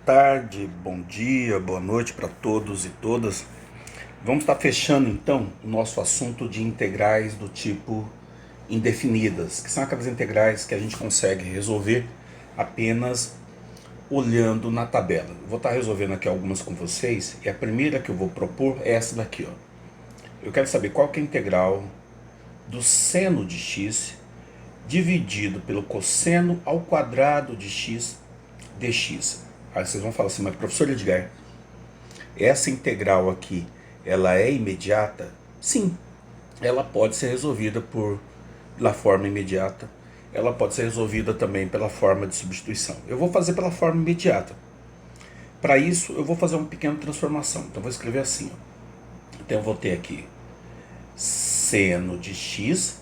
Tarde, bom dia, boa noite para todos e todas. Vamos estar fechando então o nosso assunto de integrais do tipo indefinidas, que são aquelas integrais que a gente consegue resolver apenas olhando na tabela. Vou estar resolvendo aqui algumas com vocês e a primeira que eu vou propor é essa daqui, ó. Eu quero saber qual que é a integral do seno de x dividido pelo cosseno ao quadrado de x dx. Aí vocês vão falar assim, mas professor Edgar, essa integral aqui, ela é imediata? Sim, ela pode ser resolvida pela forma imediata. Ela pode ser resolvida também pela forma de substituição. Eu vou fazer pela forma imediata. Para isso, eu vou fazer uma pequena transformação. Então, eu vou escrever assim. Ó. Então, eu vou ter aqui seno de x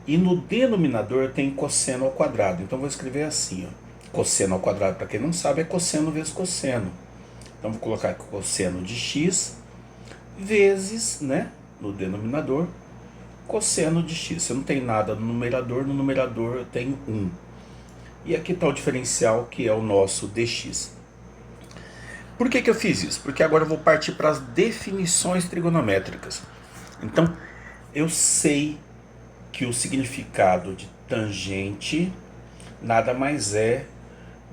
e no denominador tem cosseno ao quadrado. Então, eu vou escrever assim. Ó. Cosseno ao quadrado, para quem não sabe, é cosseno vezes cosseno. Então, vou colocar aqui cosseno de x vezes, né, no denominador, cosseno de x. Se eu não tem nada no numerador eu tenho 1. E aqui está o diferencial, que é o nosso dx. Por que eu fiz isso? Porque agora eu vou partir para as definições trigonométricas. Então, eu sei que o significado de tangente nada mais é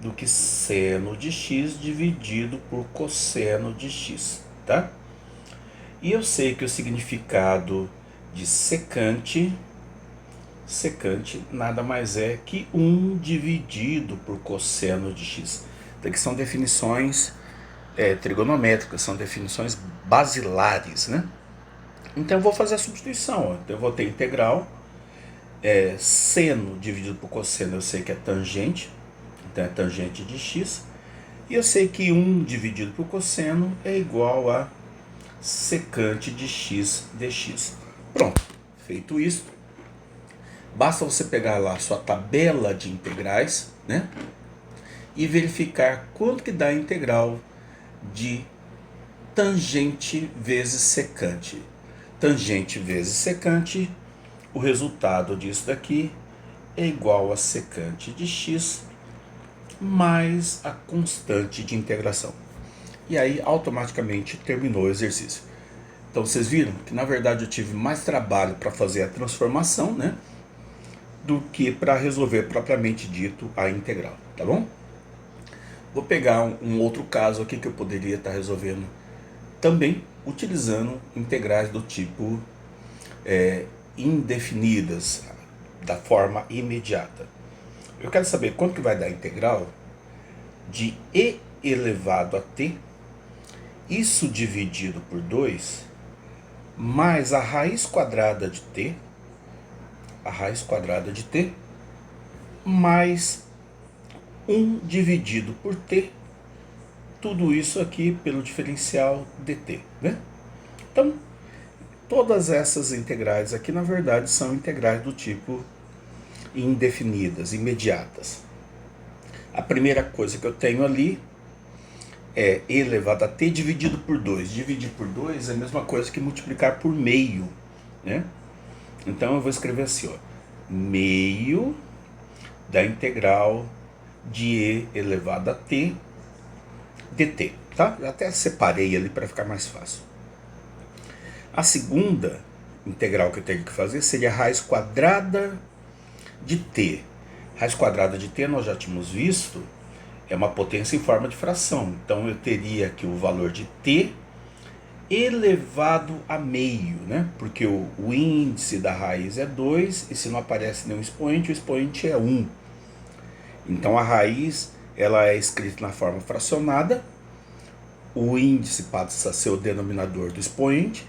do que seno de x dividido por cosseno de x, tá? E eu sei que o significado de secante nada mais é que 1 dividido por cosseno de x. Então, que são definições trigonométricas, são definições basilares, né? Então eu vou fazer a substituição. Ó. Então eu vou ter integral, seno dividido por cosseno eu sei que é tangente, então é tangente de x. E eu sei que 1 dividido por cosseno é igual a secante de x dx. Pronto, feito isso, basta você pegar lá a sua tabela de integrais, né? E verificar quanto que dá a integral de tangente vezes secante. Tangente vezes secante, o resultado disso daqui é igual a secante de x mais a constante de integração. E aí automaticamente terminou o exercício. Então vocês viram que na verdade eu tive mais trabalho para fazer a transformação, né, do que para resolver propriamente dito a integral, tá bom? Vou pegar um outro caso aqui que eu poderia estar resolvendo também utilizando integrais do tipo indefinidas, da forma imediata. Eu quero saber quanto que vai dar a integral de e elevado a t, isso dividido por 2, mais a raiz quadrada de t, mais 1 dividido por t, tudo isso aqui pelo diferencial dt, né? Então, todas essas integrais aqui, na verdade, são integrais do tipo indefinidas, imediatas. A primeira coisa que eu tenho ali é e elevado a t dividido por 2. Dividir por 2 é a mesma coisa que multiplicar por meio, né? Então eu vou escrever assim, ó, meio da integral de e elevado a t dt, tá? Eu até separei ali para ficar mais fácil. A segunda integral que eu tenho que fazer seria a raiz quadrada de t. Raiz quadrada de t nós já tínhamos visto, é uma potência em forma de fração. Então eu teria aqui o valor de t elevado a meio, né? Porque o índice da raiz é 2 e se não aparece nenhum expoente, o expoente é 1. Então a raiz ela é escrita na forma fracionada, o índice passa a ser o denominador do expoente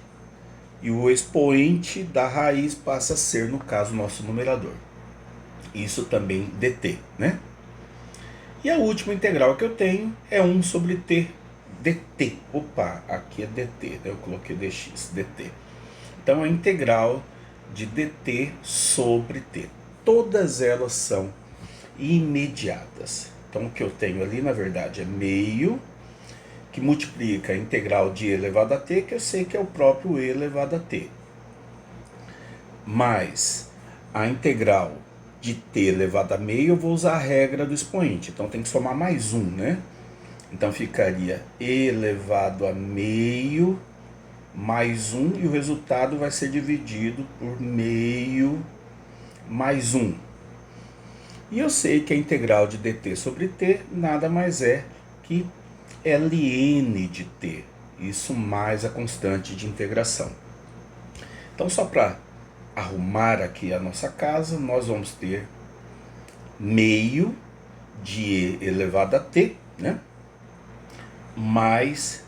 e o expoente da raiz passa a ser, no caso, nosso numerador. Isso também dt, né? E a última integral que eu tenho é 1 sobre t dt. Opa, aqui é dt, eu coloquei dx, dt. Então a integral de dt sobre t. Todas elas são imediatas. Então o que eu tenho ali, na verdade, é meio, que multiplica a integral de e elevado a t, que eu sei que é o próprio e elevado a t, mais a integral de t elevado a meio, eu vou usar a regra do expoente. Então tem que somar mais 1, né? Então ficaria e elevado a meio mais 1, e o resultado vai ser dividido por meio mais 1. E eu sei que a integral de dt sobre t nada mais é que ln de t, isso mais a constante de integração. Então, só para arrumar aqui a nossa casa, nós vamos ter meio de e elevado a t, né? Mais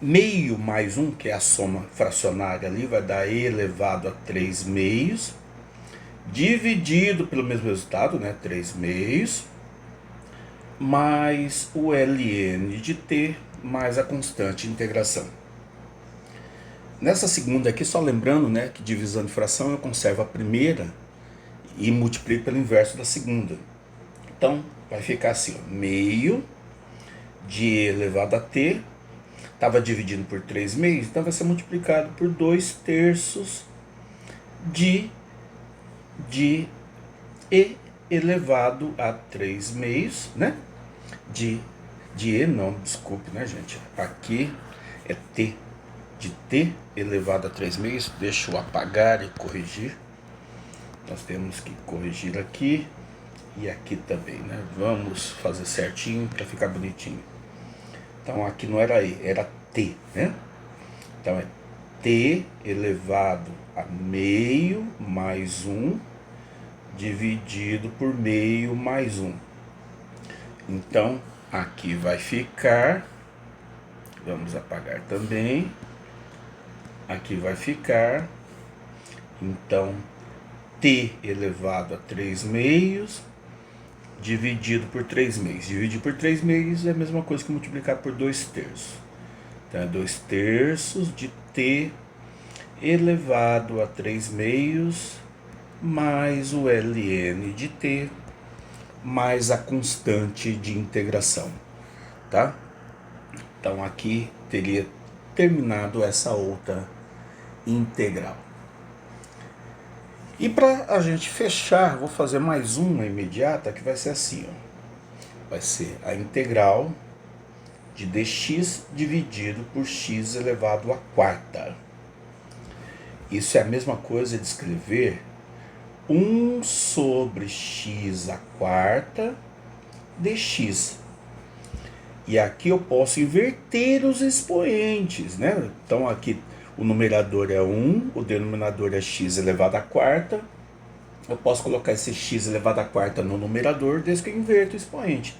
meio mais 1, que é a soma fracionária ali, vai dar e elevado a 3 meios, dividido pelo mesmo resultado, né? 3 meios, mais o ln de t, mais a constante de integração. Nessa segunda aqui, só lembrando, né, que divisão de fração eu conservo a primeira e multiplico pelo inverso da segunda. Então, vai ficar assim, ó, meio de e elevado a t, estava dividindo por 3 meios, então vai ser multiplicado por 2 terços de e elevado a 3 meios, né? De e não, desculpe, né, gente? Aqui é t, de t elevado a 3 meios. Deixa eu apagar e corrigir. Nós temos que corrigir aqui e aqui também, né? Vamos fazer certinho para ficar bonitinho. Então aqui não era e, era t, né? Então é t elevado a meio mais 1 dividido por meio mais 1. Então aqui vai ficar, vamos apagar também, aqui vai ficar, então t elevado a 3 meios dividido por 3 meios. Dividir por 3 meios é a mesma coisa que multiplicar por 2 terços. Então é 2 terços de t elevado a 3 meios mais o ln de t mais a constante de integração, tá? Então aqui teria terminado essa outra integral. E para a gente fechar, vou fazer mais uma imediata que vai ser assim, ó. Vai ser a integral de dx dividido por x elevado à quarta. Isso é a mesma coisa de escrever 1 sobre x à quarta dx. E aqui eu posso inverter os expoentes, né? Então aqui o numerador é 1, o denominador é x elevado à quarta. Eu posso colocar esse x elevado à quarta no numerador desde que eu inverto o expoente.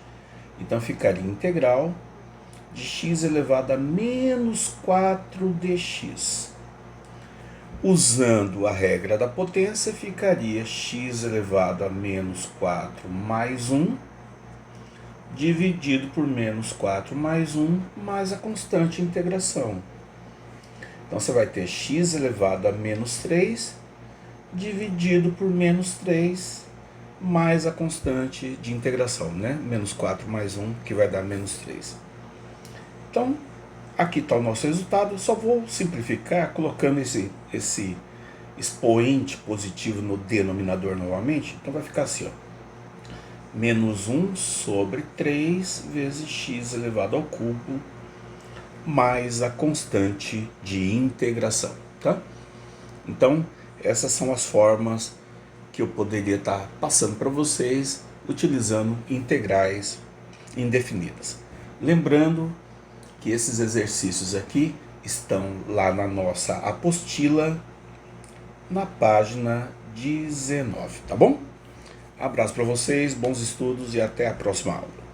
Então ficaria integral de x elevado a menos 4 dx. Usando a regra da potência, ficaria x elevado a menos 4 mais 1, dividido por menos 4 mais 1, mais a constante de integração. Então você vai ter x elevado a menos 3, dividido por menos 3, mais a constante de integração, né? Menos 4 mais 1, que vai dar menos 3. Então, aqui está o nosso resultado. Eu só vou simplificar colocando esse expoente positivo no denominador novamente. Então vai ficar assim, ó. Menos 1 sobre 3 vezes x elevado ao cubo mais a constante de integração, tá? Então, essas são as formas que eu poderia estar passando para vocês utilizando integrais indefinidas. Lembrando que esses exercícios aqui estão lá na nossa apostila, na página 19, tá bom? Abraço para vocês, bons estudos e até a próxima aula.